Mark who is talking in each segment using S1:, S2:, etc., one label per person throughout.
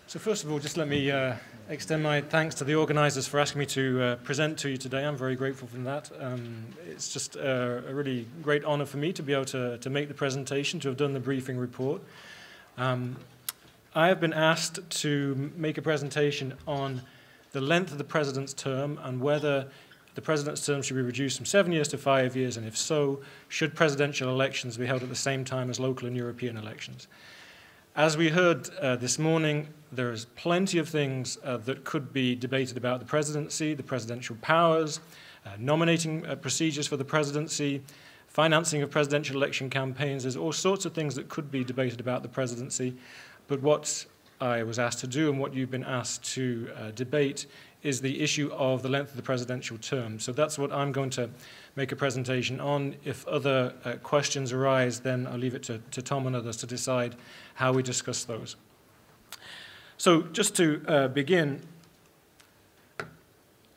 S1: So first of all, just let me extend my thanks to the organizers for asking me to present to you today. I'm very grateful for that. It's just a really great honor for me to be able to make the presentation, to have done the briefing report. I have been asked to make a presentation on the length of the president's term and whether the president's term should be reduced from 7 years to 5 years, and if so, should presidential elections be held at the same time as local and European elections. As we heard this morning, there is plenty of things that could be debated about the presidency, the presidential powers, nominating procedures for the presidency, financing of presidential election campaigns. There's all sorts of things that could be debated about the presidency. But what I was asked to do and what you've been asked to debate is the issue of the length of the presidential term. So that's what I'm going to make a presentation on. If other questions arise, then I'll leave it to Tom and others to decide how we discuss those. So just to begin,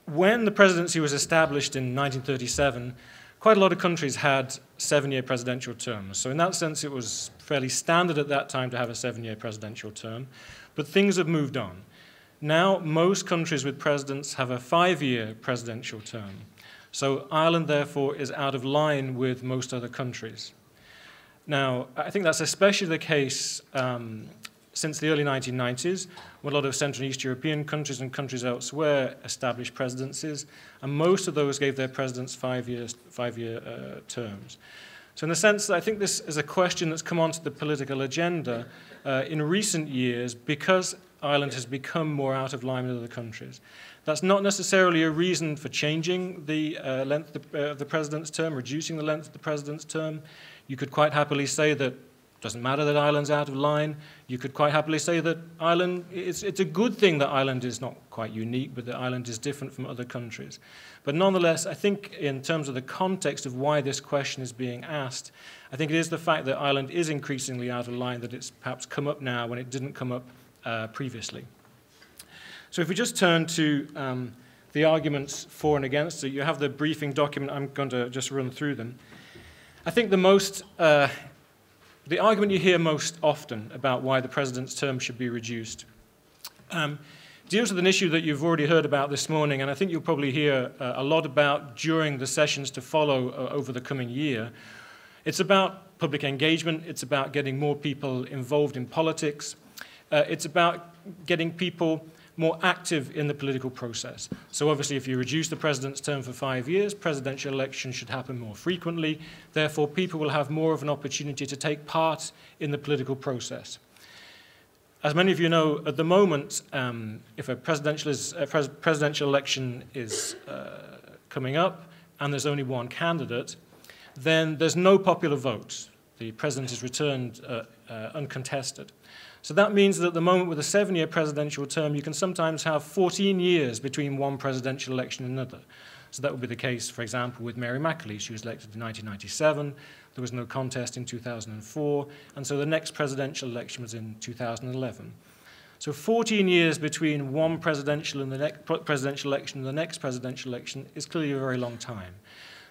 S1: when the presidency was established in 1937, quite a lot of countries had 7-year presidential terms. So in that sense, it was fairly standard at that time to have a 7-year presidential term. But things have moved on. Now, most countries with presidents have a 5-year presidential term. So Ireland, therefore, is out of line with most other countries. Now, I think that's especially the case since the early 1990s, when a lot of Central and East European countries and countries elsewhere established presidencies, and most of those gave their presidents 5-year terms. So in a sense, I think this is a question that's come onto the political agenda in recent years because Ireland has become more out of line with other countries. That's not necessarily a reason for changing the length of the president's term, reducing the length of the president's term. You could quite happily say that it doesn't matter that Ireland's out of line. You could quite happily say that Ireland, it's a good thing that Ireland is not quite unique, but that Ireland is different from other countries. But nonetheless, I think in terms of the context of why this question is being asked, I think it is the fact that Ireland is increasingly out of line that it's perhaps come up now when it didn't come up previously. So if we just turn to the arguments for and against, so you have the briefing document, I'm going to just run through them. I think the argument you hear most often about why the president's term should be reduced deals with an issue that you've already heard about this morning, and I think you'll probably hear a lot about during the sessions to follow over the coming year. It's about public engagement. It's about getting more people involved in politics. It's about getting people more active in the political process. So obviously, if you reduce the president's term for 5 years, presidential elections should happen more frequently. Therefore, people will have more of an opportunity to take part in the political process. As many of you know, at the moment, if a presidential election is coming up and there's only one candidate, then there's no popular vote. The president is returned uncontested. So that means that at the moment with a 7-year presidential term, you can sometimes have 14 years between one presidential election and another. So that would be the case, for example, with Mary McAleese. She was elected in 1997. There was no contest in 2004. And so the next presidential election was in 2011. So 14 years between one presidential and the next presidential election and the next presidential election is clearly a very long time.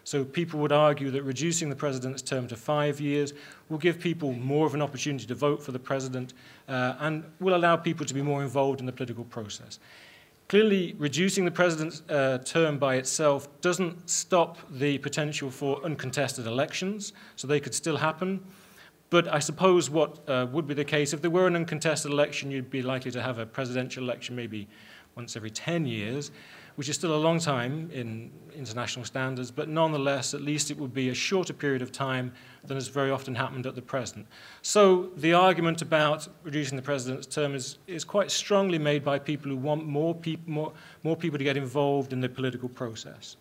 S1: So people would argue that reducing the president's term to 5 years will give people more of an opportunity to vote for the president and will allow people to be more involved in the political process. Clearly, reducing the president's term by itself doesn't stop the potential for uncontested elections, so they could still happen. But I suppose what would be the case, if there were an uncontested election, you'd be likely to have a presidential election maybe once every 10 years, which is still a long time in international standards, but nonetheless, at least it would be a shorter period of time than has very often happened at the present. So the argument about reducing the president's term is quite strongly made by people who want more people to get involved in the political process.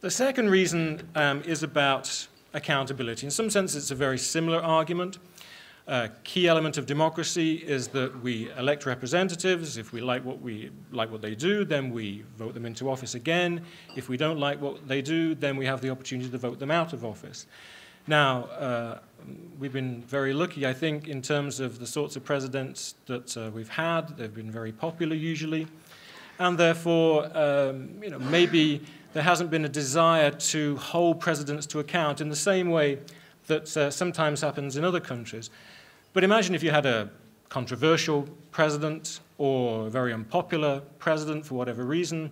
S1: The second reason is about accountability. In some sense, it's a very similar argument. A key element of democracy is that we elect representatives. If we like what they do, then we vote them into office again. If we don't like what they do, then we have the opportunity to vote them out of office. Now, we've been very lucky, I think, in terms of the sorts of presidents that we've had. They've been very popular usually. And therefore, maybe there hasn't been a desire to hold presidents to account in the same way that sometimes happens in other countries. But imagine if you had a controversial president or a very unpopular president for whatever reason.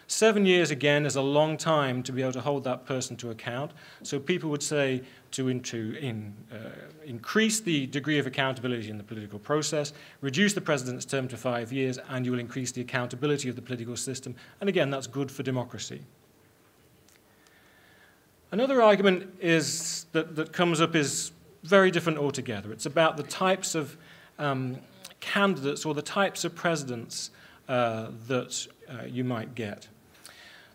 S1: 7 years, again, is a long time to be able to hold that person to account. So people would say to increase the degree of accountability in the political process, reduce the president's term to 5 years, and you will increase the accountability of the political system. And again, that's good for democracy. Another argument is that comes up is very different altogether. It's about the types of candidates or the types of presidents that you might get.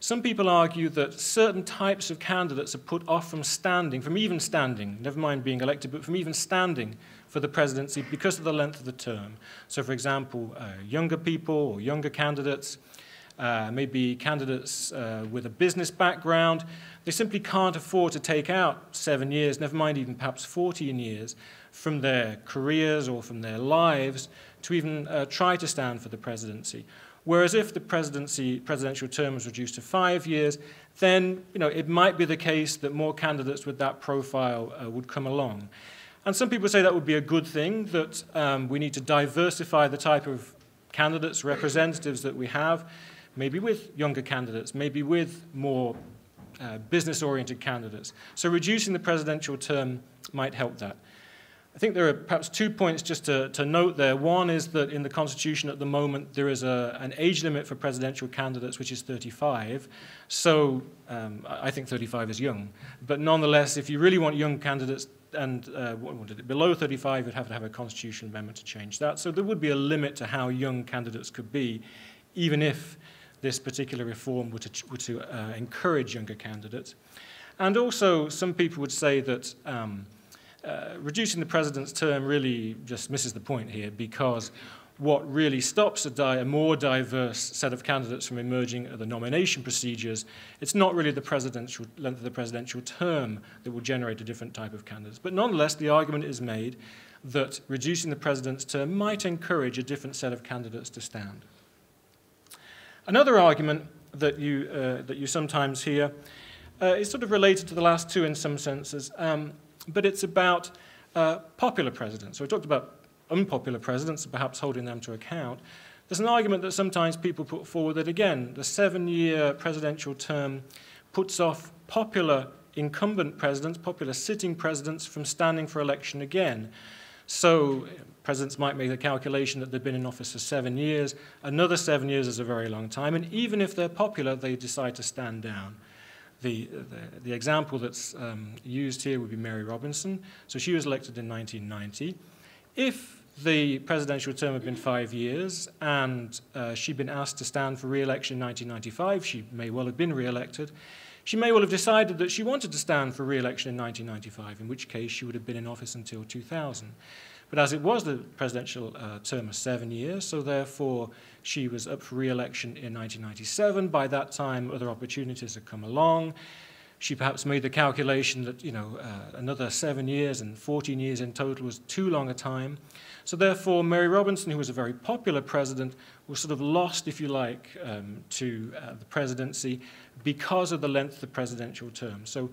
S1: Some people argue that certain types of candidates are put off from even standing, never mind being elected, but from even standing for the presidency because of the length of the term. So, for example, younger people or younger candidates, maybe candidates with a business background, they simply can't afford to take out 7 years, never mind even perhaps 14 years, from their careers or from their lives to even try to stand for the presidency. Whereas if the presidential term was reduced to 5 years, then it might be the case that more candidates with that profile would come along. And some people say that would be a good thing, that we need to diversify the type of candidates, representatives that we have, maybe with younger candidates, maybe with more business-oriented candidates. So reducing the presidential term might help that. I think there are perhaps 2 points just to note there. One is that in the Constitution at the moment there is an age limit for presidential candidates, which is 35. So I think 35 is young. But nonetheless, if you really want young candidates and wanted it below 35, you'd have to have a constitutional amendment to change that. So there would be a limit to how young candidates could be, even if this particular reform were to encourage younger candidates. And also, some people would say that reducing the president's term really just misses the point here, because what really stops a more diverse set of candidates from emerging are the nomination procedures. It's not really the length of the presidential term that will generate a different type of candidates. But nonetheless, the argument is made that reducing the president's term might encourage a different set of candidates to stand. Another argument that you sometimes hear is sort of related to the last two in some senses, but it's about popular presidents. So we talked about unpopular presidents, perhaps holding them to account. There's an argument that sometimes people put forward that, again, the 7-year presidential term puts off popular incumbent presidents, popular sitting presidents, from standing for election again. So presidents might make the calculation that they've been in office for 7 years. Another 7 years is a very long time. And even if they're popular, they decide to stand down. The example that's used here would be Mary Robinson. So she was elected in 1990. If the presidential term had been 5 years and she'd been asked to stand for re-election in 1995, she may well have been re-elected. She may well have decided that she wanted to stand for re-election in 1995, in which case she would have been in office until 2000. But as it was, the presidential term was 7 years, so therefore she was up for re-election in 1997. By that time, other opportunities had come along. She perhaps made the calculation that, another 7 years and 14 years in total was too long a time. So therefore, Mary Robinson, who was a very popular president, was sort of lost, if you like, to the presidency because of the length of the presidential term. So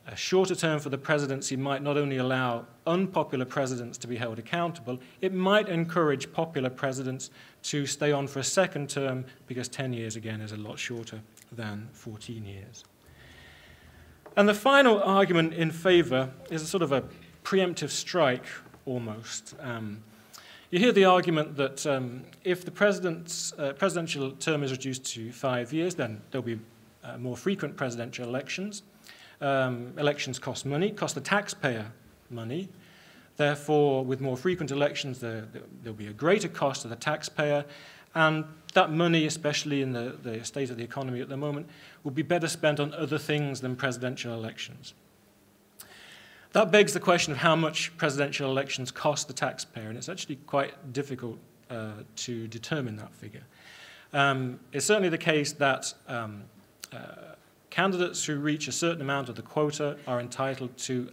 S1: a shorter term for the presidency might not only allow unpopular presidents to be held accountable, it might encourage popular presidents to stay on for a second term, because 10 years, again, is a lot shorter than 14 years. And the final argument in favor is a sort of a preemptive strike, almost. You hear the argument that if the presidential term is reduced to 5 years, then there'll be more frequent presidential elections. Elections cost money, cost the taxpayer money. Therefore, with more frequent elections, there'll be a greater cost to the taxpayer, and that money, especially in the state of the economy at the moment, will be better spent on other things than presidential elections. That begs the question of how much presidential elections cost the taxpayer, and it's actually quite difficult to determine that figure. It's certainly the case that candidates who reach a certain amount of the quota are entitled to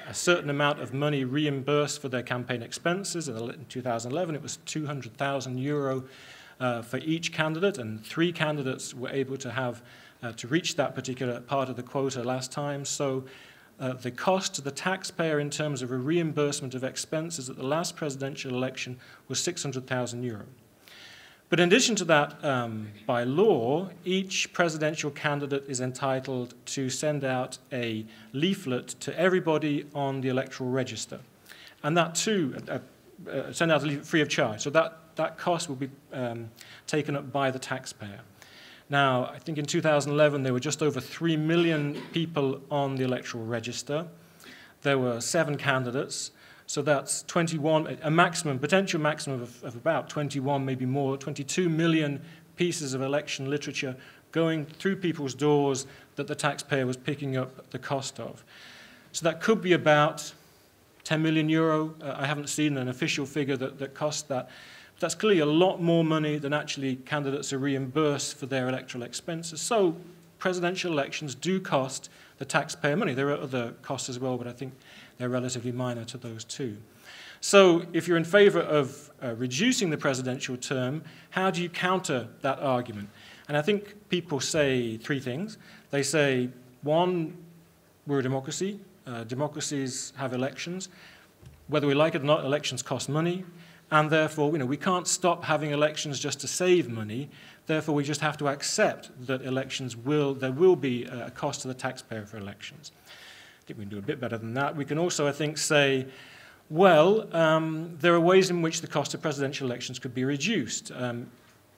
S1: a certain amount of money reimbursed for their campaign expenses. In 2011, it was €200,000 for each candidate, and 3 candidates were able to reach that particular part of the quota last time. So the cost to the taxpayer in terms of a reimbursement of expenses at the last presidential election was €600,000. But in addition to that, by law, each presidential candidate is entitled to send out a leaflet to everybody on the electoral register. And that too, send out a leaflet free of charge. So that cost will be taken up by the taxpayer. Now, I think in 2011, there were just over 3 million people on the electoral register. There were 7 candidates. So that's 21, a maximum, potential maximum of about 21, maybe more, 22 million pieces of election literature going through people's doors that the taxpayer was picking up the cost of. So that could be about €10 million. I haven't seen an official figure that costs that. But that's clearly a lot more money than actually candidates are reimbursed for their electoral expenses. So presidential elections do cost the taxpayer money. There are other costs as well, but I think they're relatively minor to those two. So if you're in favor of reducing the presidential term, how do you counter that argument? And I think people say 3 things. They say, 1, we're a democracy. Democracies have elections. Whether we like it or not, elections cost money. And therefore, we can't stop having elections just to save money. Therefore, we just have to accept that there will be a cost to the taxpayer for elections. I think we can do a bit better than that. We can also, I think, say, well, there are ways in which the cost of presidential elections could be reduced.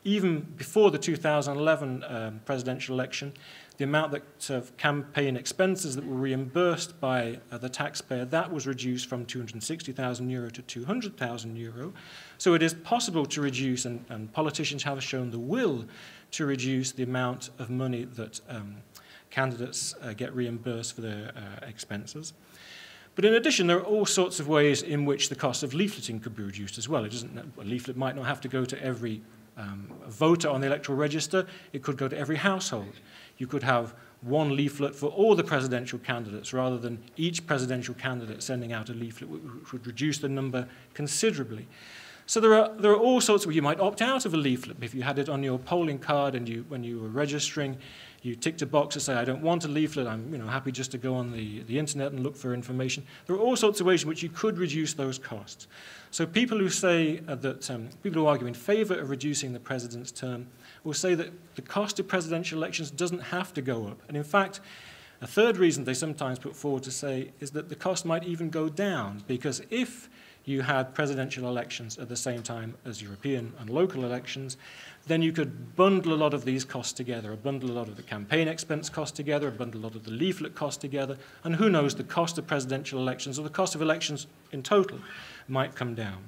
S1: Even before the 2011 presidential election, the amount of campaign expenses that were reimbursed by the taxpayer, that was reduced from €260,000 to €200,000. So it is possible to reduce, and politicians have shown the will to reduce the amount of money that candidates get reimbursed for their expenses. But in addition, there are all sorts of ways in which the cost of leafleting could be reduced as well. A leaflet might not have to go to every voter on the electoral register. It could go to every household. You could have one leaflet for all the presidential candidates rather than each presidential candidate sending out a leaflet, which would reduce the number considerably. So there are all sorts of ways. You might opt out of a leaflet if you had it on your polling card and when you were registering, you ticked a box to say, I don't want a leaflet, I'm happy just to go on the internet and look for information. There are all sorts of ways in which you could reduce those costs. So people who say people who argue in favor of reducing the president's term will say that the cost of presidential elections doesn't have to go up. And in fact, a third reason they sometimes put forward to say is that the cost might even go down, because if you had presidential elections at the same time as European and local elections, then you could bundle a lot of these costs together, bundle a lot of the campaign expense costs together, bundle a lot of the leaflet costs together, and who knows, the cost of presidential elections or the cost of elections in total might come down.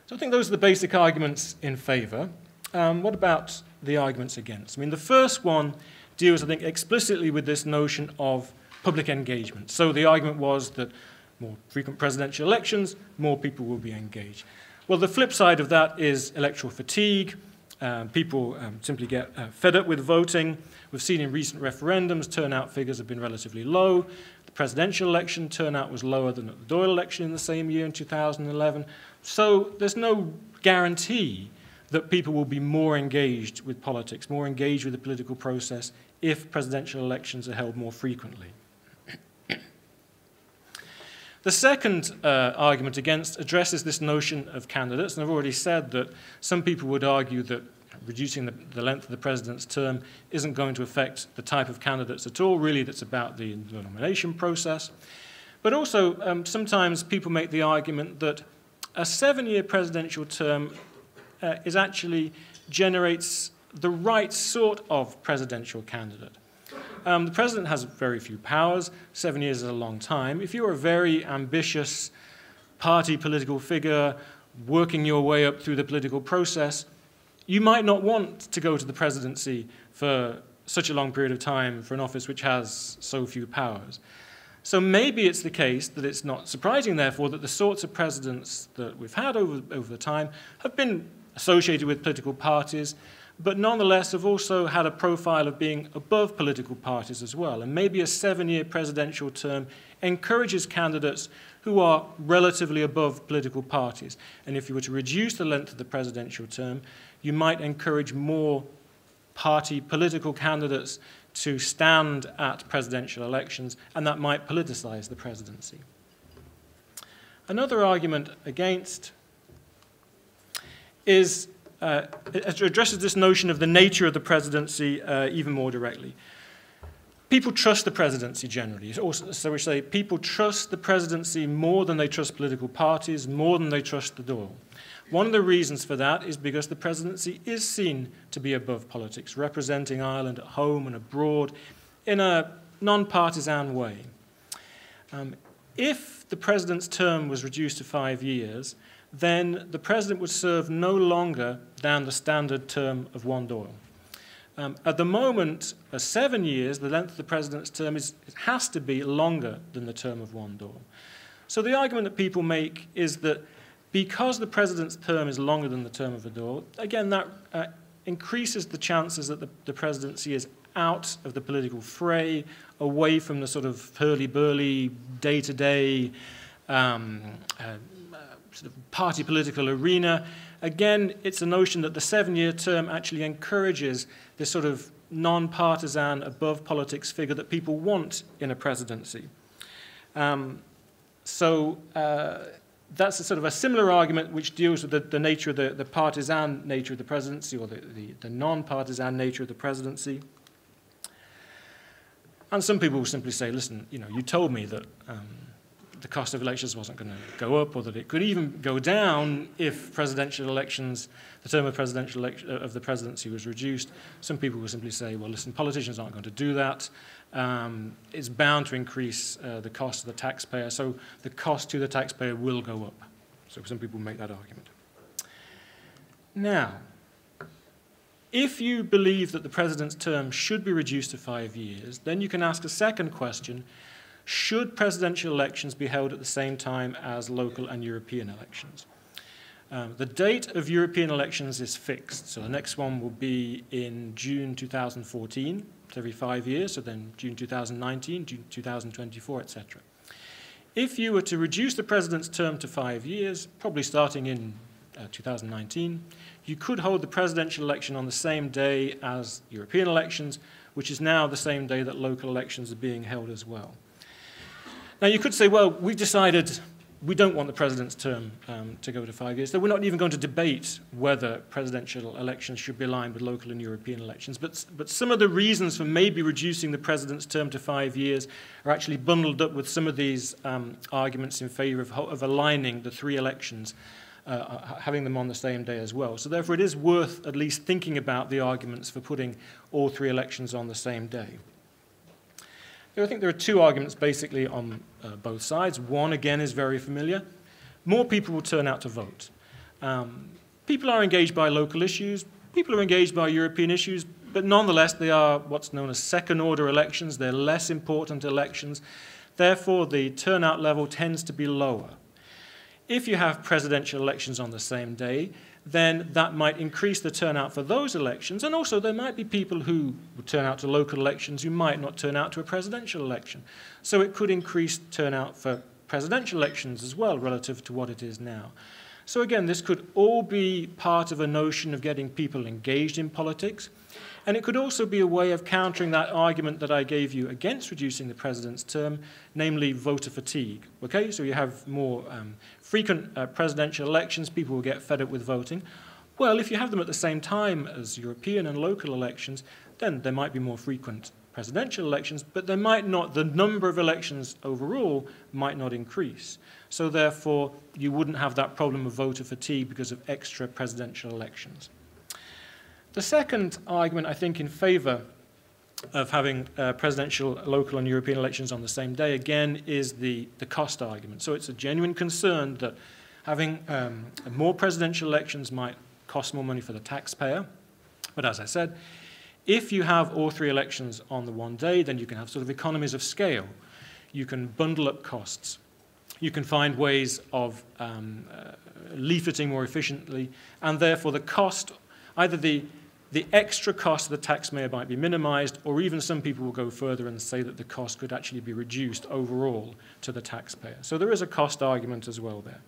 S1: So I think those are the basic arguments in favor. What about the arguments against? I mean, the first one deals, I think, explicitly with this notion of public engagement. So the argument was that more frequent presidential elections, more people will be engaged. Well, the flip side of that is electoral fatigue. People simply get fed up with voting. We've seen in recent referendums, turnout figures have been relatively low. The presidential election turnout was lower than at the Doyle election in the same year in 2011. So there's no guarantee that people will be more engaged with politics, more engaged with the political process if presidential elections are held more frequently. The second argument against addresses this notion of candidates, and I've already said that some people would argue that reducing the length of the president's term isn't going to affect the type of candidates at all. Really, that's about the nomination process. But also, sometimes people make the argument that a 7-year presidential term generates the right sort of presidential candidate. The president has very few powers. 7 years is a long time. If you're a very ambitious party political figure working your way up through the political process, you might not want to go to the presidency for such a long period of time for an office which has so few powers. So maybe it's the case that it's not surprising, therefore, that the sorts of presidents that we've had over the time have been associated with political parties, but nonetheless have also had a profile of being above political parties as well. And maybe a 7-year presidential term encourages candidates who are relatively above political parties. And if you were to reduce the length of the presidential term, you might encourage more party political candidates to stand at presidential elections, and that might politicize the presidency. Another argument against it addresses this notion of the nature of the presidency even more directly. People trust the presidency generally. So we say people trust the presidency more than they trust political parties, more than they trust the Dáil. One of the reasons for that is because the presidency is seen to be above politics, representing Ireland at home and abroad in a non-partisan way. If the president's term was reduced to 5 years, then the president would serve no longer than the standard term of 1 Dáil. At the moment, 7 years, the length of the president's term has to be longer than the term of 1 Dáil. So the argument that people make is that because the president's term is longer than the term of a Dáil, again, that increases the chances that the presidency is out of the political fray, away from the sort of hurly-burly, day-to-day sort of party political arena. Again, it's a notion that the 7-year term actually encourages this sort of non-partisan, above-politics figure that people want in a presidency. That's a sort of a similar argument which deals with the nature of the partisan nature of the presidency, or the non-partisan nature of the presidency. And some people will simply say, listen, you told me that the cost of elections wasn't going to go up, or that it could even go down if presidential elections, the term of presidential of the presidency was reduced. Some people will simply say, well, listen, politicians aren't going to do that. It's bound to increase the cost of the taxpayer, so the cost to the taxpayer will go up. So some people make that argument. Now, if you believe that the president's term should be reduced to 5 years, then you can ask a second question: should presidential elections be held at the same time as local and European elections? The date of European elections is fixed, so the next one will be in June 2014. It's every 5 years, so then June 2019, June 2024, etc. If you were to reduce the president's term to 5 years, probably starting in 2019, you could hold the presidential election on the same day as European elections, which is now the same day that local elections are being held as well. Now, you could say, well, we've decided we don't want the president's term to go to 5 years, so we're not even going to debate whether presidential elections should be aligned with local and European elections. But some of the reasons for maybe reducing the president's term to 5 years are actually bundled up with some of these arguments in favor of aligning the 3 elections, having them on the same day as well. So therefore, it is worth at least thinking about the arguments for putting all 3 elections on the same day. I think there are 2 arguments basically on both sides. One, again, is very familiar. More people will turn out to vote. People are engaged by local issues. People are engaged by European issues. But nonetheless, they are what's known as second-order elections. They're less important elections. Therefore, the turnout level tends to be lower. If you have presidential elections on the same day, then that might increase the turnout for those elections. And also, there might be people who would turn out to local elections who might not turn out to a presidential election. So it could increase turnout for presidential elections as well, relative to what it is now. So again, this could all be part of a notion of getting people engaged in politics. And it could also be a way of countering that argument that I gave you against reducing the president's term, namely voter fatigue. Okay, so you have more frequent presidential elections, people will get fed up with voting. Well, if you have them at the same time as European and local elections, then there might be more frequent presidential elections, but there might not, the number of elections overall might not increase. So therefore, you wouldn't have that problem of voter fatigue because of extra presidential elections. The second argument, I think, in favor of having presidential, local, and European elections on the same day, again, is the cost argument. So it's a genuine concern that having more presidential elections might cost more money for the taxpayer. But as I said, if you have all 3 elections on the one day, then you can have sort of economies of scale. You can bundle up costs. You can find ways of leafleting more efficiently, and therefore the cost, either the extra cost of the taxpayer might be minimized, or even some people will go further and say that the cost could actually be reduced overall to the taxpayer. So there is a cost argument as well there.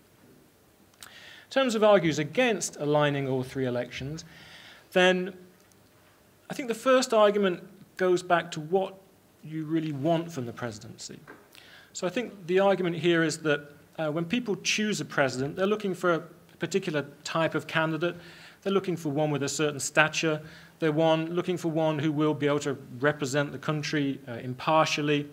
S1: In terms of argues against aligning all 3 elections, then I think the first argument goes back to what you really want from the presidency. So I think the argument here is that when people choose a president, they're looking for a particular type of candidate. They're looking for one with a certain stature. They're looking for one who will be able to represent the country impartially.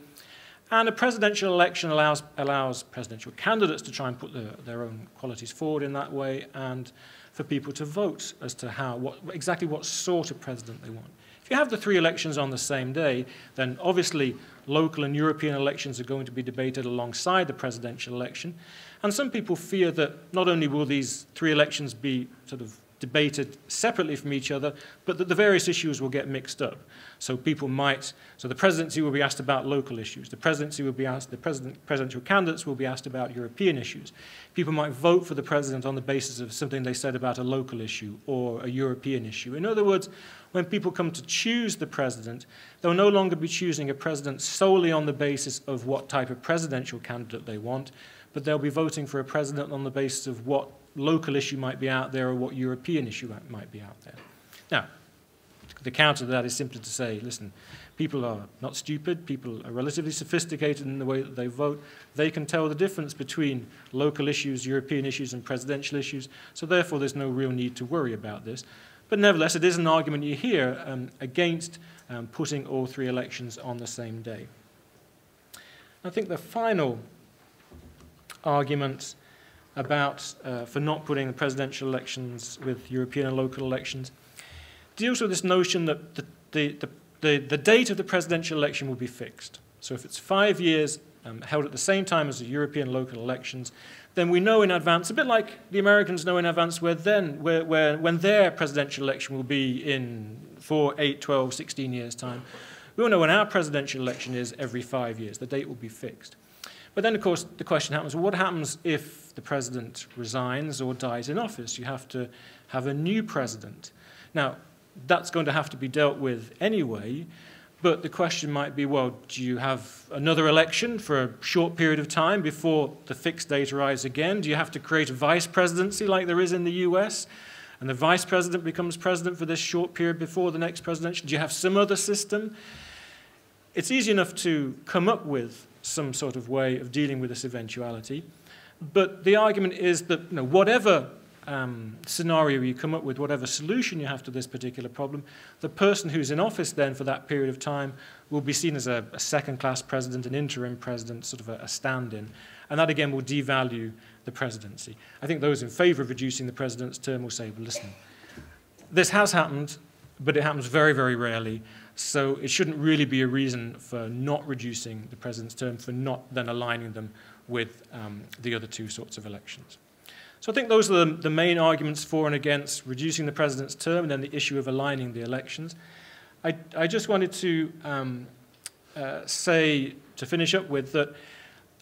S1: And a presidential election allows presidential candidates to try and put their own qualities forward in that way, and for people to vote as to exactly what sort of president they want. If you have the three elections on the same day, then obviously local and European elections are going to be debated alongside the presidential election. And some people fear that not only will these three elections be sort of debated separately from each other, but that the various issues will get mixed up. So the presidency will be asked about local issues. The presidential candidates will be asked about European issues. People might vote for the president on the basis of something they said about a local issue or a European issue. In other words, when people come to choose the president, they'll no longer be choosing a president solely on the basis of what type of presidential candidate they want, but they'll be voting for a president on the basis of what local issue might be out there or what European issue might be out there. Now, the counter to that is simply to say, listen, people are not stupid, people are relatively sophisticated in the way that they vote. They can tell the difference between local issues, European issues, and presidential issues, so therefore there's no real need to worry about this. But nevertheless, it is an argument you hear against putting all three elections on the same day. I think the final argument for not putting the presidential elections with European and local elections deals with this notion that the date of the presidential election will be fixed. So if it's 5 years held at the same time as the European local elections, then we know in advance, a bit like the Americans know in advance when their presidential election will be in 4, 8, 12, 16 years' time. We will know when our presidential election is every 5 years. The date will be fixed. But then, of course, the question happens, well, what happens if the president resigns or dies in office? You have to have a new president. Now, that's going to have to be dealt with anyway, but the question might be, well, do you have another election for a short period of time before the fixed date arrives again? Do you have to create a vice presidency like there is in the US? And the vice president becomes president for this short period before the next presidential? Do you have some other system? It's easy enough to come up with some sort of way of dealing with this eventuality. But the argument is that whatever scenario you come up with, whatever solution you have to this particular problem, the person who's in office then for that period of time will be seen as a second-class president, an interim president, sort of a stand-in. And that, again, will devalue the presidency. I think those in favor of reducing the president's term will say, well, listen, this has happened, but it happens very, very rarely. So it shouldn't really be a reason for not reducing the president's term, for not then aligning them with the other two sorts of elections. So I think those are the main arguments for and against reducing the president's term, and then the issue of aligning the elections. I just wanted to say, to finish up with, that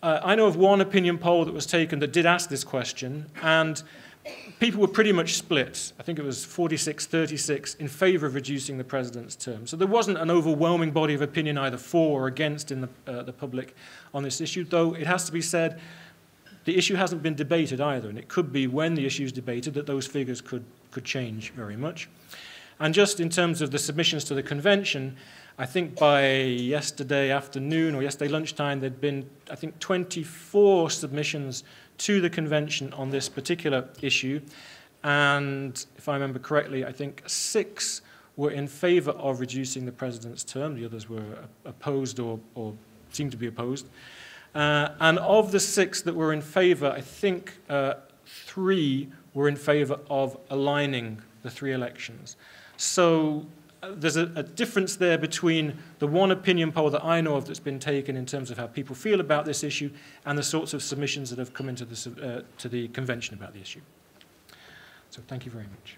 S1: I know of one opinion poll that was taken that did ask this question, and people were pretty much split. I think it was 46-36 in favor of reducing the president's term. So there wasn't an overwhelming body of opinion either for or against in the public on this issue, though it has to be said the issue hasn't been debated either, and it could be when the issue is debated that those figures could change very much. And just in terms of the submissions to the convention, I think by yesterday afternoon or yesterday lunchtime, there'd been, I think, 24 submissions to the convention on this particular issue. And if I remember correctly, I think 6 were in favor of reducing the president's term. The others were opposed or seemed to be opposed. And of the 6 that were in favor, I think 3 were in favor of aligning the 3 elections. So there's a difference there between the one opinion poll that I know of that's been taken in terms of how people feel about this issue and the sorts of submissions that have come into to the convention about the issue. So thank you very much.